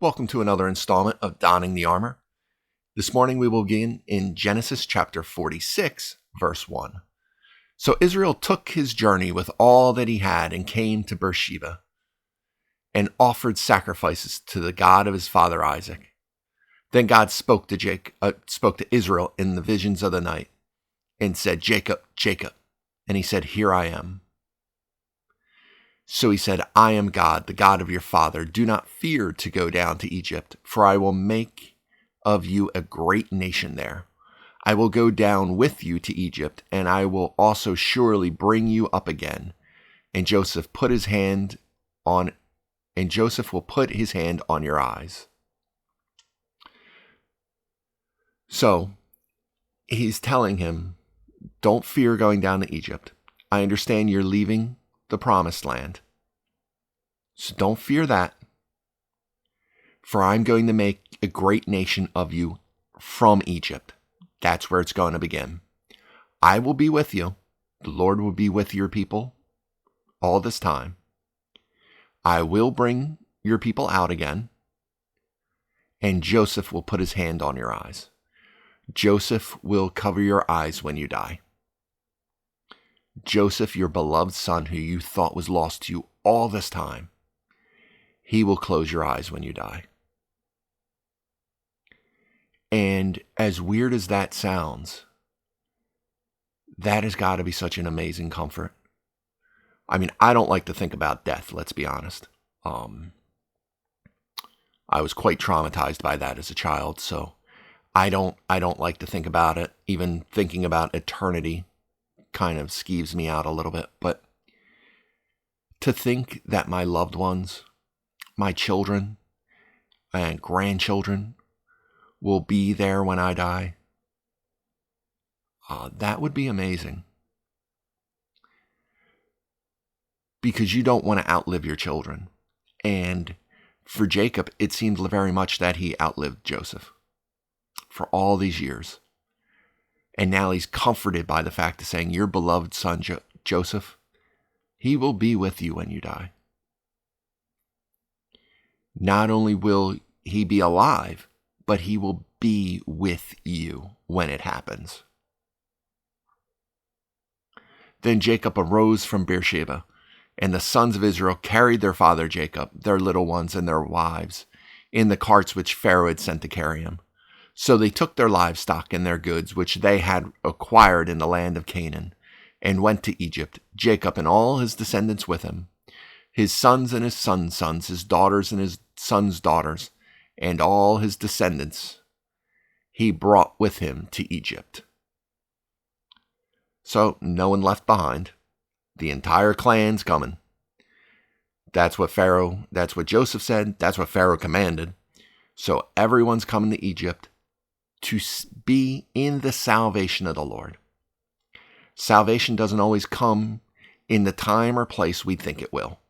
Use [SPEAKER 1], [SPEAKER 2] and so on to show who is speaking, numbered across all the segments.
[SPEAKER 1] Welcome to another installment of Donning the Armor. This morning we will begin in Genesis chapter 46, verse 1. So Israel took his journey with all that he had and came to Beersheba and offered sacrifices to the God of his father Isaac. Then God spoke to Israel in the visions of the night and said, "Jacob, Jacob." And he said, "Here I am." So he said, "I am God, the God of your father. Do not fear to go down to Egypt, for I will make of you a great nation there. I will go down with you to Egypt, and I will also surely bring you up again." And Joseph will put his hand on your eyes. So he's telling him, don't fear going down to Egypt. I understand you're leaving the promised land. So don't fear that. For I'm going to make a great nation of you from Egypt. That's where it's going to begin. I will be with you. The Lord will be with your people all this time. I will bring your people out again. And Joseph will put his hand on your eyes. Joseph will cover your eyes when you die. Joseph, your beloved son, who you thought was lost to you all this time, he will close your eyes when you die. And as weird as that sounds, that has got to be such an amazing comfort. I mean, I don't like to think about death, let's be honest. I was quite traumatized by that as a child, so I don't like to think about it. Even thinking about eternity kind of skeeves me out a little bit. But to think that my loved ones, my children and grandchildren will be there when I die, that would be amazing. Because you don't want to outlive your children. And for Jacob, it seemed very much that he outlived Joseph for all these years. And now he's comforted by the fact of saying, your beloved son Joseph, he will be with you when you die. Not only will he be alive, but he will be with you when it happens. Then Jacob arose from Beersheba, and the sons of Israel carried their father Jacob, their little ones and their wives, in the carts which Pharaoh had sent to carry him. So they took their livestock and their goods, which they had acquired in the land of Canaan, and went to Egypt, Jacob and all his descendants with him, his sons and his sons' sons, his daughters and his sons' daughters, and all his descendants he brought with him to Egypt. So no one left behind. The entire clan's coming. That's what Joseph said. That's what Pharaoh commanded. So everyone's coming to Egypt to be in the salvation of the Lord. Salvation doesn't always come in the time or place we think it will.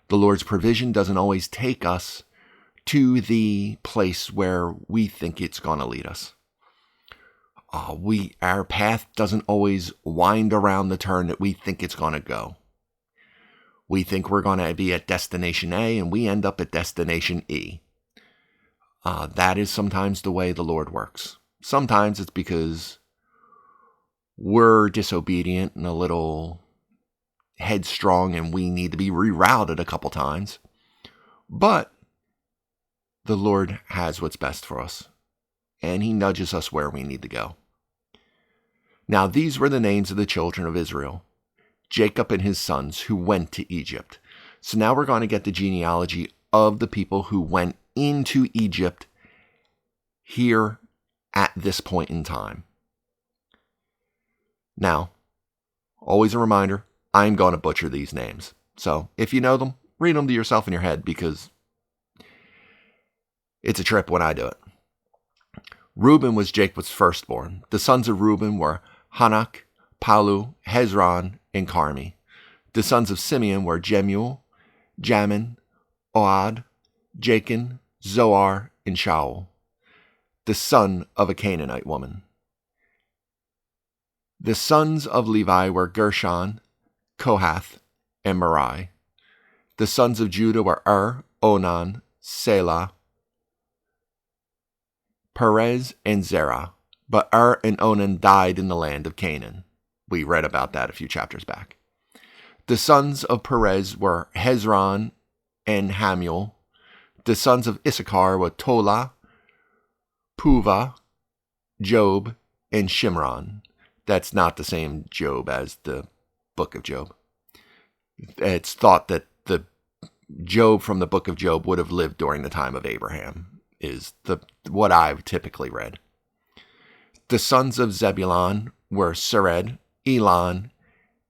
[SPEAKER 1] The Lord's provision doesn't always take us to the place where we think it's going to lead us. Our path doesn't always wind around the turn that we think it's going to go. We think we're going to be at destination A and we end up at destination E. That is sometimes the way the Lord works. Sometimes it's because we're disobedient and a little headstrong and we need to be rerouted a couple times. But the Lord has what's best for us, and he nudges us where we need to go. Now these were the names of the children of Israel, Jacob and his sons who went to Egypt. So now we're going to get the genealogy of the people who went into Egypt here at this point in time. Now, always a reminder, I'm going to butcher these names. So if you know them, read them to yourself in your head because it's a trip when I do it. Reuben was Jacob's firstborn. The sons of Reuben were Hanak, Palu, Hezron, and Carmi. The sons of Simeon were Jemuel, Jamin, Ohad, Jachin, Zoar, and Shaul, the son of a Canaanite woman. The sons of Levi were Gershon, Kohath, and Merari. The sons of Judah were Onan, Selah, Perez and Zerah. But and Onan died in the land of Canaan. We read about that a few chapters back. The sons of Perez were Hezron and Hamuel. The sons of Issachar were Tola, Puvah, Job, and Shimron. That's not the same Job as the book of Job. It's thought that the Job from the book of Job would have lived during the time of Abraham, is what I've typically read. The sons of Zebulon were Sered, Elon,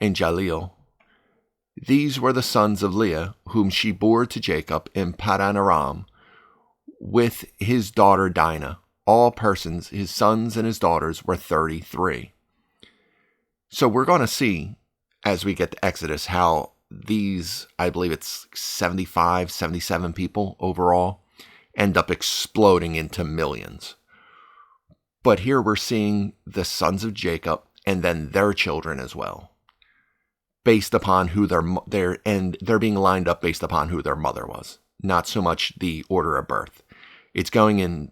[SPEAKER 1] and Jaleel. These were the sons of Leah, whom she bore to Jacob in Paddan Aram, with his daughter Dinah. All persons, his sons and his daughters, were 33. So we're going to see, as we get to Exodus, how these, I believe it's 75, 77 people overall, end up exploding into millions. But here we're seeing the sons of Jacob and then their children as well, based upon who they're being lined up based upon who their mother was, not so much the order of birth. It's going in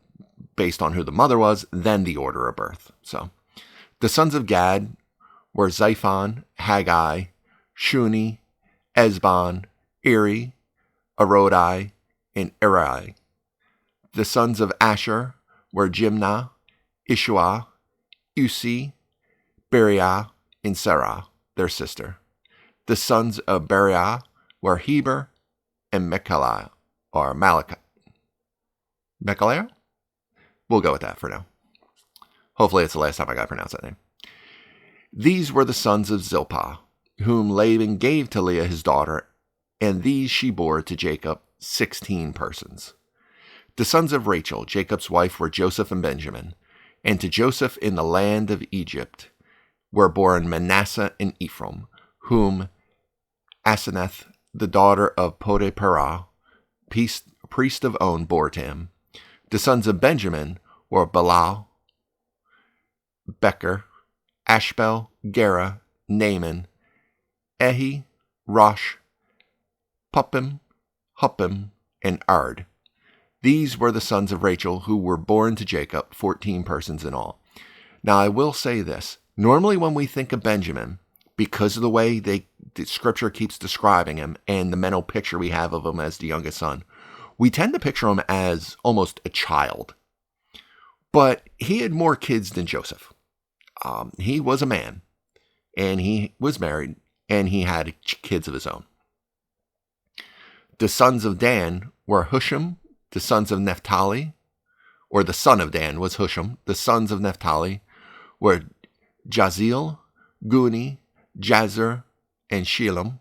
[SPEAKER 1] based on who the mother was, then the order of birth. So the sons of Gad were Xiphon, Haggai, Shuni, Ezbon, Eri, Arodi, and Eri. The sons of Asher were Jimnah, Ishua, Usi, Beriah, and Sarah, their sister. The sons of Beriah were Heber and Mechaliah, or Malachi. Mechaliah? We'll go with that for now. Hopefully it's the last time I got to pronounce that name. These were the sons of Zilpah, whom Laban gave to Leah his daughter, and these she bore to Jacob, 16 persons. The sons of Rachel, Jacob's wife, were Joseph and Benjamin, and to Joseph in the land of Egypt were born Manasseh and Ephraim, whom Asenath, the daughter of Potiphera, priest of On, bore to him. The sons of Benjamin were Bilhah, Becher, Ashbel, Gera, Naaman, Ehi, Rosh, Puppim, Huppim, and Ard. These were the sons of Rachel who were born to Jacob, 14 persons in all. Now I will say this. Normally when we think of Benjamin, because of the way the scripture keeps describing him and the mental picture we have of him as the youngest son, we tend to picture him as almost a child. But he had more kids than Joseph. He was a man, and he was married, and he had kids of his own. The sons of Dan were Hushim. The sons of Naphtali, or the son of Dan was Hushim. The sons of Naphtali were Jaziel, Guni, Jazer, and Shilem.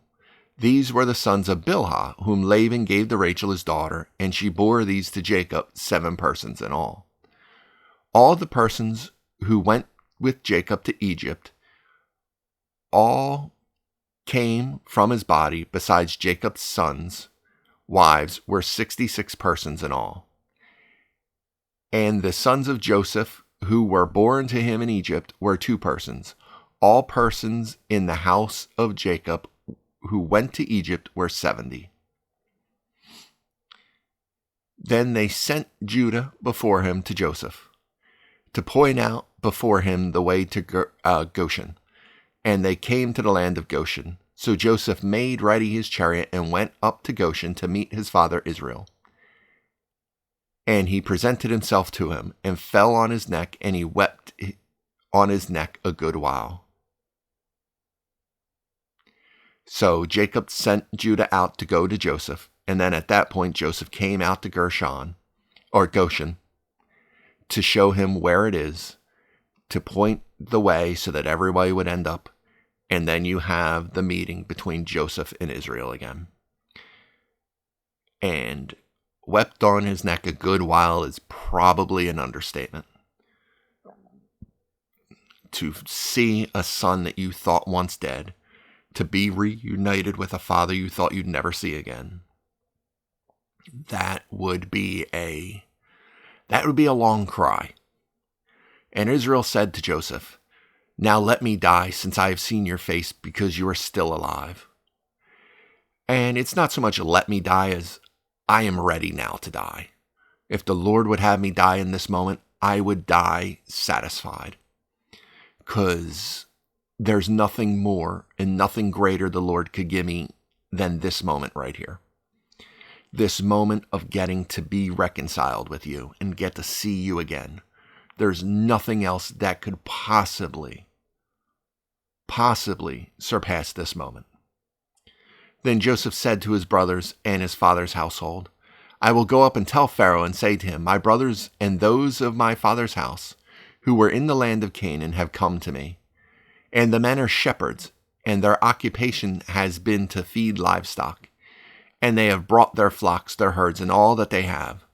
[SPEAKER 1] These were the sons of Bilhah, whom Laban gave to Rachel his daughter, and she bore these to Jacob, 7 persons in all. All the persons who went with Jacob to Egypt, all came from his body, besides Jacob's sons' wives, were 66 persons in all. And the sons of Joseph, who were born to him in Egypt, were 2 persons. All persons in the house of Jacob who went to Egypt were 70. Then they sent Judah before him to Joseph, to point out before him the way to Goshen. And they came to the land of Goshen. So Joseph made ready his chariot and went up to Goshen to meet his father Israel. And he presented himself to him, and fell on his neck, and he wept on his neck a good while. So Jacob sent Judah out to go to Joseph, and then at that point Joseph came out to Goshen, to show him where it is, to point the way so that everybody would end up. And then you have the meeting between Joseph and Israel again. And wept on his neck a good while is probably an understatement. To see a son that you thought once dead, to be reunited with a father you thought you'd never see again, that would be a long cry. And Israel said to Joseph, "Now let me die, since I have seen your face, because you are still alive." And it's not so much let me die as I am ready now to die. If the Lord would have me die in this moment, I would die satisfied, because there's nothing more and nothing greater the Lord could give me than this moment right here. This moment of getting to be reconciled with you and get to see you again. There's nothing else that could possibly surpass this moment. Then Joseph said to his brothers and his father's household, I will go up and tell Pharaoh and say to him, my brothers and those of my father's house who were in the land of Canaan have come to me. And the men are shepherds, and their occupation has been to feed livestock. And they have brought their flocks, their herds, and all that they have.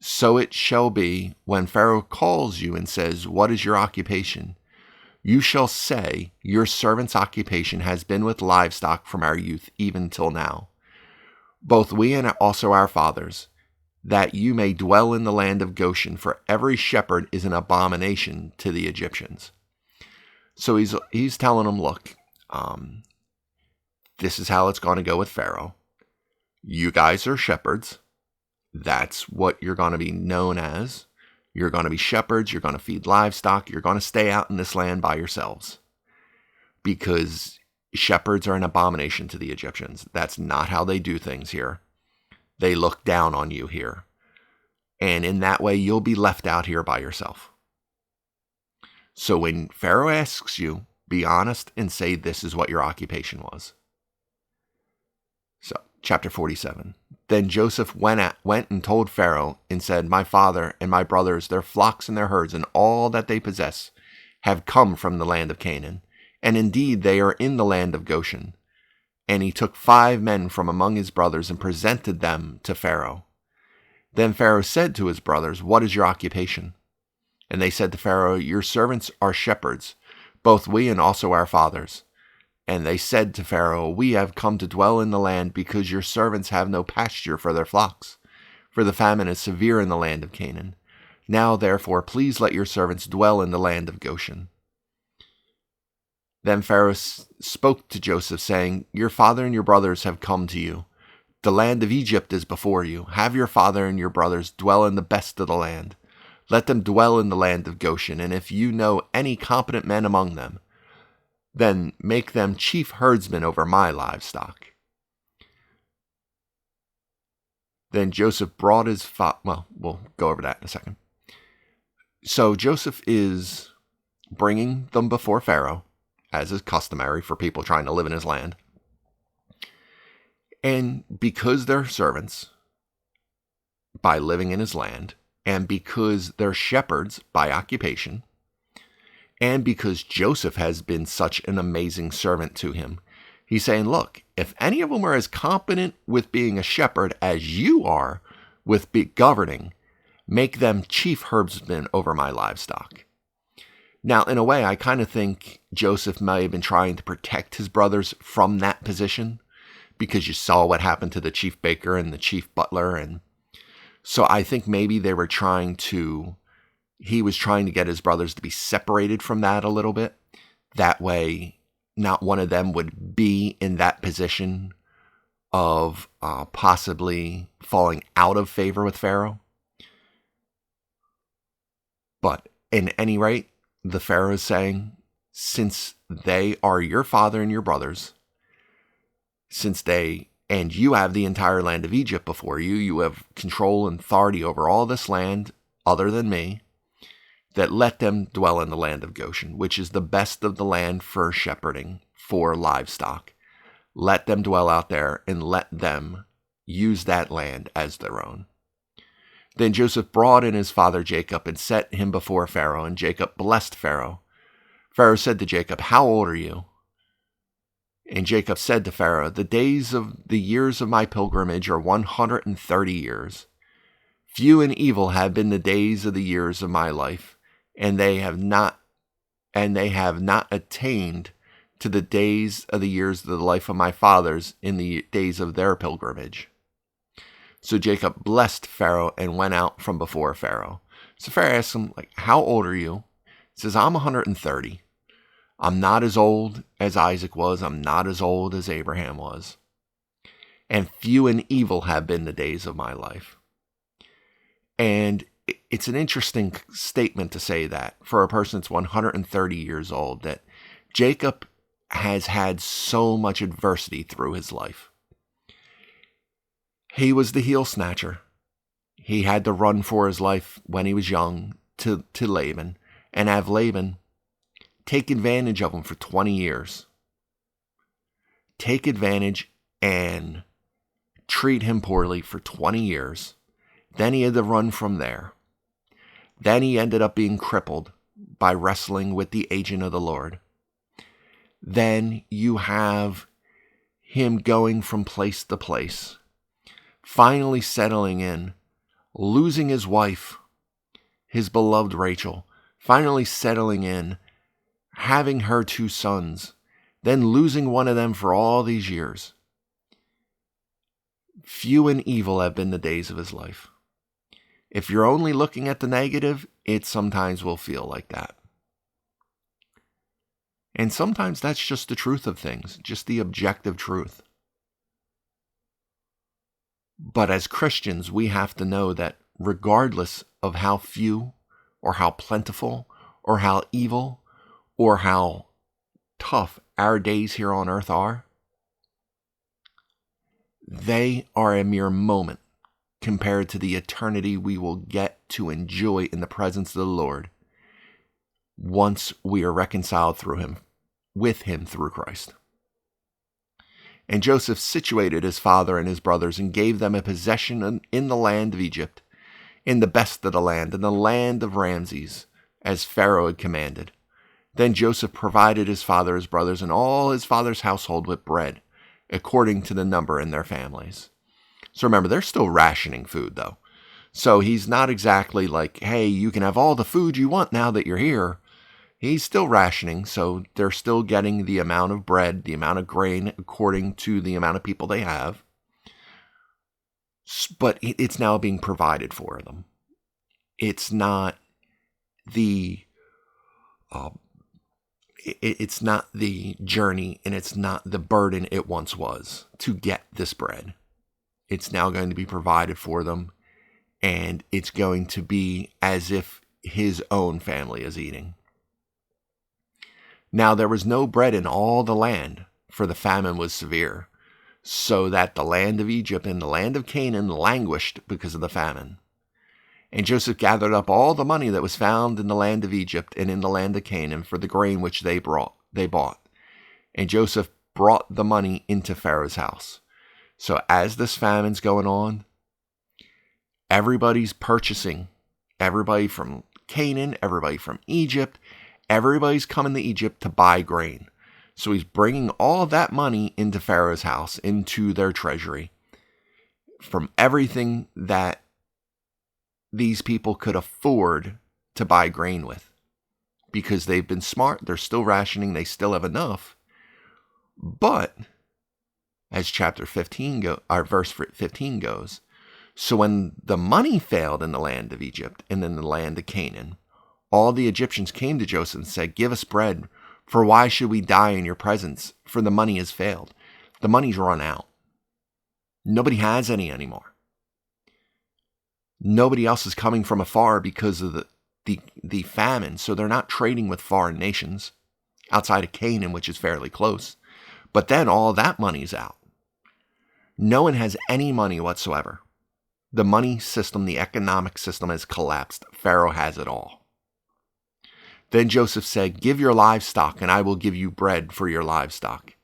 [SPEAKER 1] So it shall be, when Pharaoh calls you and says, what is your occupation? You shall say, your servant's occupation has been with livestock from our youth even till now, both we and also our fathers, that you may dwell in the land of Goshen, for every shepherd is an abomination to the Egyptians. So he's telling them, look, this is how it's going to go with Pharaoh. You guys are shepherds. That's what you're going to be known as. You're going to be shepherds. You're going to feed livestock. You're going to stay out in this land by yourselves, because shepherds are an abomination to the Egyptians. That's not how they do things here. They look down on you here. And in that way, you'll be left out here by yourself. So when Pharaoh asks you, be honest and say this is what your occupation was. So, chapter 47. Then Joseph went and told Pharaoh and said, my father and my brothers, their flocks and their herds, and all that they possess, have come from the land of Canaan. And indeed they are in the land of Goshen. And he took 5 men from among his brothers and presented them to Pharaoh. Then Pharaoh said to his brothers, what is your occupation? And they said to Pharaoh, your servants are shepherds, both we and also our fathers. And they said to Pharaoh, we have come to dwell in the land because your servants have no pasture for their flocks, for the famine is severe in the land of Canaan. Now, therefore, please let your servants dwell in the land of Goshen. Then Pharaoh spoke to Joseph, saying, your father and your brothers have come to you. The land of Egypt is before you. Have your father and your brothers dwell in the best of the land. Let them dwell in the land of Goshen, and if you know any competent men among them, then make them chief herdsmen over my livestock. Then Joseph brought his well, we'll go over that in a second. So Joseph is bringing them before Pharaoh, as is customary for people trying to live in his land. And because they're servants by living in his land, and because they're shepherds by occupation, and because Joseph has been such an amazing servant to him, he's saying, look, if any of them are as competent with being a shepherd as you are with governing, make them chief herdsmen over my livestock. Now, in a way, I kind of think Joseph may have been trying to protect his brothers from that position, because you saw what happened to the chief baker and the chief butler. And so I think maybe he was trying to get his brothers to be separated from that a little bit. That way, not one of them would be in that position of possibly falling out of favor with Pharaoh. But in any rate, the Pharaoh is saying, since they are your father and your brothers, and you have the entire land of Egypt before you, you have control and authority over all this land other than me, that let them dwell in the land of Goshen, which is the best of the land for shepherding, for livestock. Let them dwell out there and let them use that land as their own. Then Joseph brought in his father Jacob and set him before Pharaoh, and Jacob blessed Pharaoh. Pharaoh said to Jacob, how old are you? And Jacob said to Pharaoh, the days of the years of my pilgrimage are 130 years. Few and evil have been the days of the years of my life, and they have not attained to the days of the years of the life of my fathers in the days of their pilgrimage. So Jacob blessed Pharaoh and went out from before Pharaoh. So Pharaoh asked him, how old are you? He says, I'm 130. I'm not as old as Isaac was. I'm not as old as Abraham was. And few and evil have been the days of my life. And it's an interesting statement to say that for a person that's 130 years old, that Jacob has had so much adversity through his life. He was the heel snatcher. He had to run for his life when he was young to Laban and have Laban take advantage of him for 20 years. Take advantage and treat him poorly for 20 years. Then he had to run from there. Then he ended up being crippled by wrestling with the agent of the Lord. Then you have him going from place to place, finally settling in, losing his wife, his beloved Rachel, finally settling in, having her 2 sons, then losing one of them for all these years. Few and evil have been the days of his life. If you're only looking at the negative, it sometimes will feel like that. And sometimes that's just the truth of things, just the objective truth. But as Christians, we have to know that regardless of how few or how plentiful or how evil or how tough our days here on earth are, they are a mere moment compared to the eternity we will get to enjoy in the presence of the Lord once we are reconciled with him through Christ. And Joseph situated his father and his brothers and gave them a possession in the land of Egypt, in the best of the land, in the land of Ramses, as Pharaoh had commanded. Then Joseph provided his father, his brothers, and all his father's household with bread, according to the number in their families. So remember, they're still rationing food, though. So he's not exactly like, hey, you can have all the food you want now that you're here. He's still rationing, so they're still getting the amount of bread, the amount of grain, according to the amount of people they have. But it's now being provided for them. It's not the journey, and it's not the burden it once was to get this bread. It's now going to be provided for them, and it's going to be as if his own family is eating. Now there was no bread in all the land, for the famine was severe, so that the land of Egypt and the land of Canaan languished because of the famine. And Joseph gathered up all the money that was found in the land of Egypt and in the land of Canaan for the grain which they bought. And Joseph brought the money into Pharaoh's house. So as this famine's going on, everybody's purchasing. Everybody from Canaan, everybody from Egypt, everybody's coming to Egypt to buy grain. So he's bringing all that money into Pharaoh's house, into their treasury, from everything that these people could afford to buy grain with. Because they've been smart, they're still rationing, they still have enough. But, as verse 15 goes, so when the money failed in the land of Egypt and in the land of Canaan, all the Egyptians came to Joseph and said, give us bread, for why should we die in your presence? For the money has failed. The money's run out. Nobody has any anymore. Nobody else is coming from afar because of the famine, so they're not trading with foreign nations outside of Canaan, which is fairly close. But then all that money's out. No one has any money whatsoever. The money system, the economic system has collapsed. Pharaoh has it all. Then Joseph said, give your livestock, and I will give you bread for your livestock,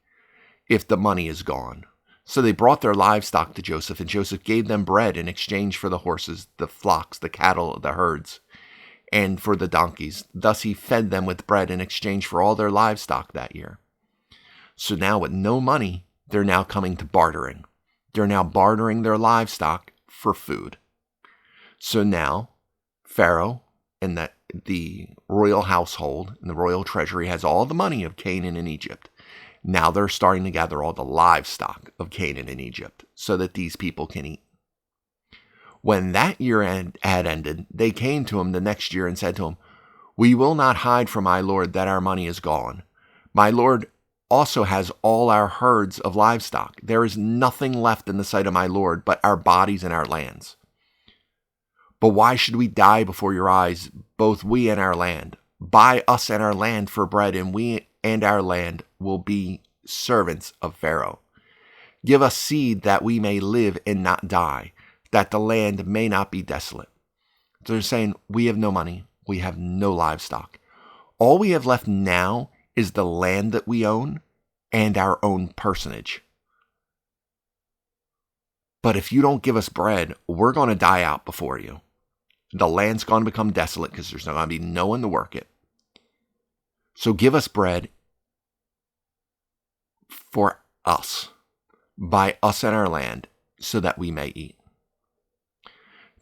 [SPEAKER 1] if the money is gone. So they brought their livestock to Joseph, and Joseph gave them bread in exchange for the horses, the flocks, the cattle, the herds, and for the donkeys. Thus he fed them with bread in exchange for all their livestock that year. So now with no money, they're now coming to bartering. They're now bartering their livestock for food. So now Pharaoh and the royal household and the royal treasury has all the money of Canaan and Egypt. Now they're starting to gather all the livestock of Canaan and Egypt so that these people can eat. When that year had ended, they came to him the next year and said to him, we will not hide from my lord that our money is gone. My lord also has all our herds of livestock. There is nothing left in the sight of my lord but our bodies and our lands. But why should we die before your eyes, both we and our land? Buy us and our land for bread, and we and our land will be servants of Pharaoh. Give us seed that we may live and not die, that the land may not be desolate. So they're saying, we have no money, we have no livestock. All we have left now is the land that we own and our own personage. But if you don't give us bread, we're going to die out before you. The land's going to become desolate because there's not going to be no one to work it. So give us bread for us, buy us and our land, so that we may eat.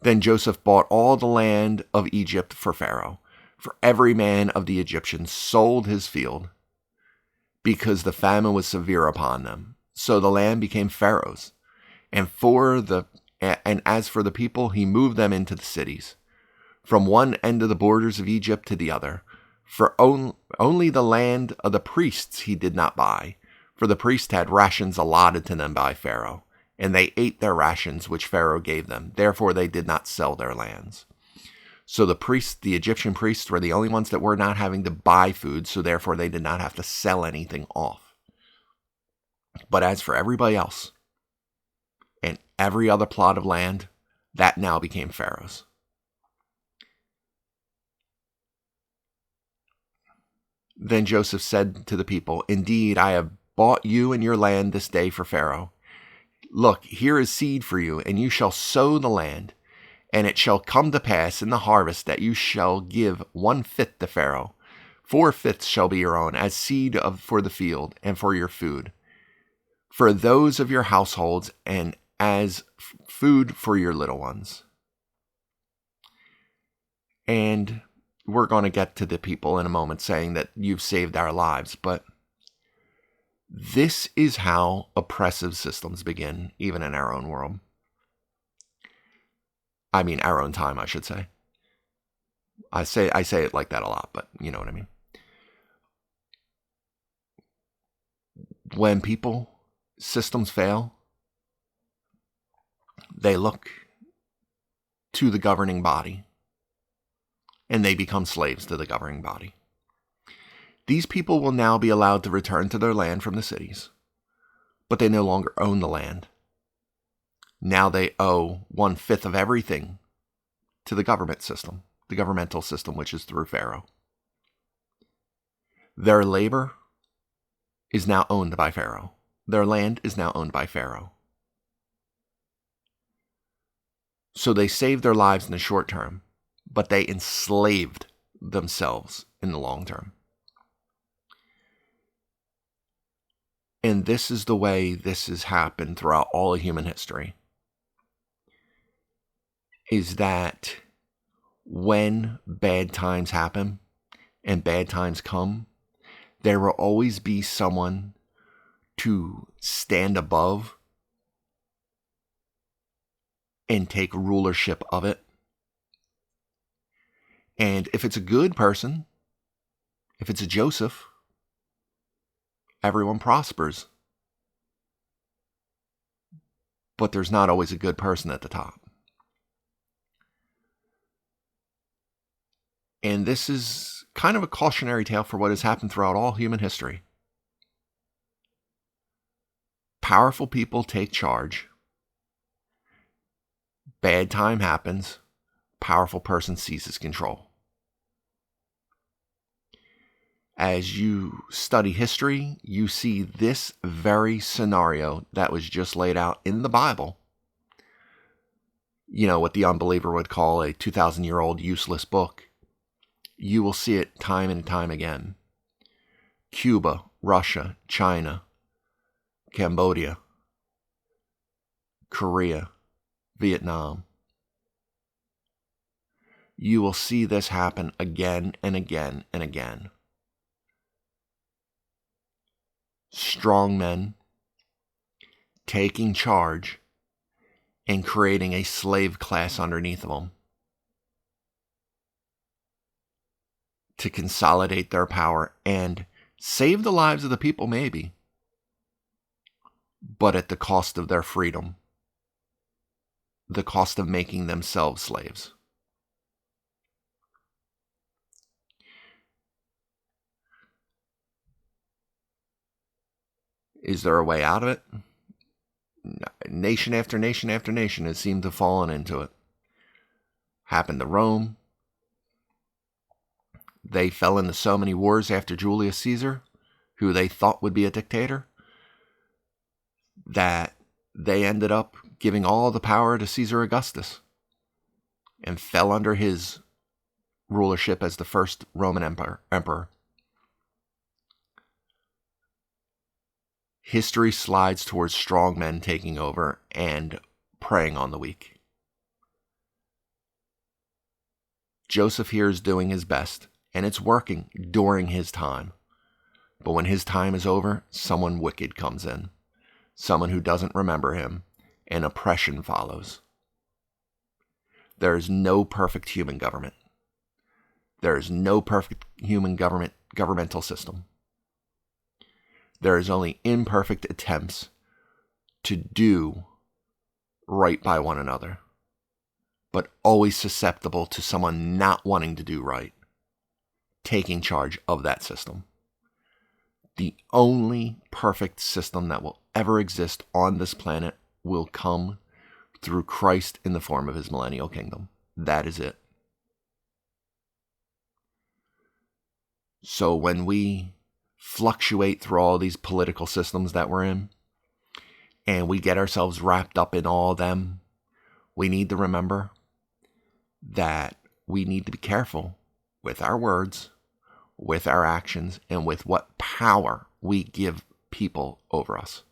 [SPEAKER 1] Then Joseph bought all the land of Egypt for Pharaoh, for every man of the Egyptians sold his field, because the famine was severe upon them. So the land became Pharaoh's, and as for the people, he moved them into the cities, from one end of the borders of Egypt to the other. For only the land of the priests he did not buy, for the priests had rations allotted to them by Pharaoh, and they ate their rations which Pharaoh gave them. Therefore they did not sell their lands. So the Egyptian priests were the only ones that were not having to buy food, so therefore they did not have to sell anything off. But as for everybody else, and every other plot of land, that now became Pharaoh's. Then Joseph said to the people, "Indeed, I have bought you and your land this day for Pharaoh. Look, here is seed for you, and you shall sow the land. And it shall come to pass in the harvest that you shall give 1/5 to Pharaoh. 4/5 shall be your own, as seed for the field, and for your food, for those of your households, and as food for your little ones." And we're going to get to the people in a moment saying that you've saved our lives, but this is how oppressive systems begin, even in our own world. I mean, our own time, I should say. I say it like that a lot, but you know what I mean. When systems fail, they look to the governing body, and they become slaves to the governing body. These people will now be allowed to return to their land from the cities, but they no longer own the land. Now they owe 1/5 of everything to the government system, the governmental system, which is through Pharaoh. Their labor is now owned by Pharaoh. Their land is now owned by Pharaoh. So they saved their lives in the short term, but they enslaved themselves in the long term. And this is the way this has happened throughout all of human history. Is that when bad times happen and bad times come, there will always be someone to stand above and take rulership of it. And if it's a good person, if it's a Joseph, everyone prospers. But there's not always a good person at the top. And this is kind of a cautionary tale for what has happened throughout all human history. Powerful people take charge. Bad time happens. Powerful person seizes control. As you study history, you see this very scenario that was just laid out in the Bible. You know, what the unbeliever would call a 2,000-year-old useless book. You will see it time and time again. Cuba, Russia, China, Cambodia, Korea, Vietnam. You will see this happen again and again and again. Strong men taking charge and creating a slave class underneath of them to consolidate their power and save the lives of the people, maybe, but at the cost of their freedom, the cost of making themselves slaves. Is there a way out of it? Nation after nation after nation has seemed to have fallen into it. Happened to Rome. They fell into so many wars after Julius Caesar, who they thought would be a dictator, that they ended up giving all the power to Caesar Augustus and fell under his rulership as the first Roman emperor. History slides towards strong men taking over and preying on the weak. Joseph here is doing his best, and it's working during his time. But when his time is over, someone wicked comes in, someone who doesn't remember him, and oppression follows. There is no perfect human government. There is no perfect human governmental system. There is only imperfect attempts to do right by one another, but always susceptible to someone not wanting to do right, taking charge of that system. The only perfect system that will ever exist on this planet will come through Christ in the form of his millennial kingdom. That is it. So when we fluctuate through all these political systems that we're in, and we get ourselves wrapped up in all of them, we need to remember that we need to be careful with our words, with our actions, and with what power we give people over us.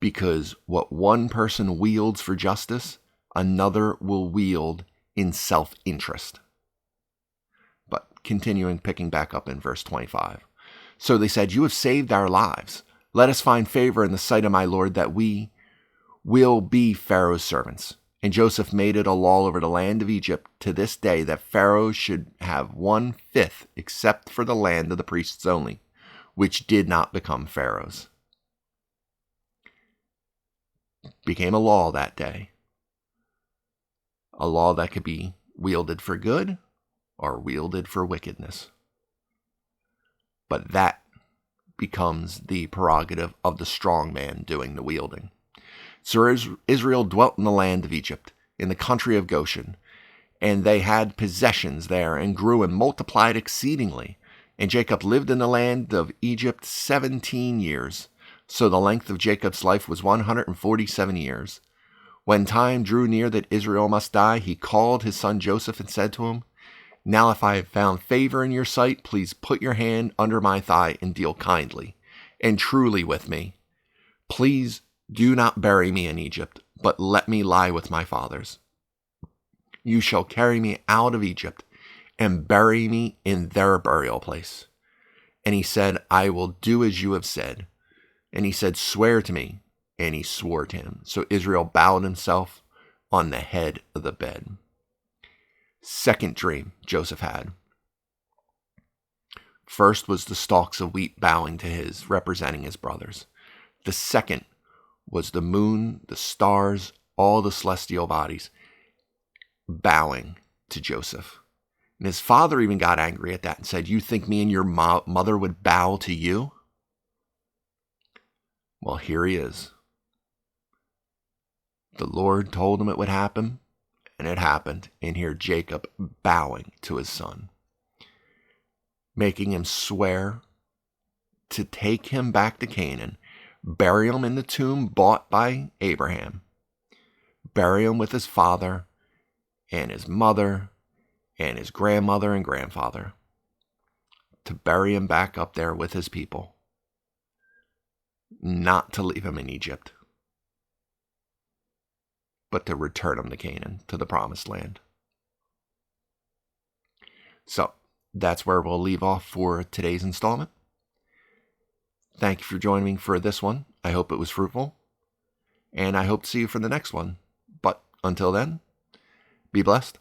[SPEAKER 1] Because what one person wields for justice, another will wield in self-interest. But continuing, picking back up in verse 25. So they said, "You have saved our lives. Let us find favor in the sight of my Lord, that we will be Pharaoh's servants." And Joseph made it a law over the land of Egypt to this day that Pharaoh should have 1/5, except for the land of the priests only, which did not become Pharaoh's. Became a law that day. A law that could be wielded for good or wielded for wickedness. But that becomes the prerogative of the strong man doing the wielding. So Israel dwelt in the land of Egypt, in the country of Goshen, and they had possessions there, and grew and multiplied exceedingly. And Jacob lived in the land of Egypt 17 years. So the length of Jacob's life was 147 years. When time drew near that Israel must die, he called his son Joseph and said to him, "Now if I have found favor in your sight, please put your hand under my thigh and deal kindly and truly with me. Please do not bury me in Egypt, but let me lie with my fathers. You shall carry me out of Egypt and bury me in their burial place." And he said, "I will do as you have said." And he said, "Swear to me." And he swore to him. So Israel bowed himself on the head of the bed. Second dream Joseph had. First was the stalks of wheat bowing to his, representing his brothers. The second was the moon, the stars, all the celestial bodies bowing to Joseph. And his father even got angry at that and said, "You think me and your mother would bow to you?" Well, here he is. The Lord told him it would happen, and it happened. And here Jacob bowing to his son, making him swear to take him back to Canaan, bury him in the tomb bought by Abraham, bury him with his father and his mother and his grandmother and grandfather, to bury him back up there with his people, not to leave him in Egypt, but to return him to Canaan, to the promised land. So that's where we'll leave off for today's installment. Thank you for joining me for this one. I hope it was fruitful, and I hope to see you for the next one. But until then, be blessed.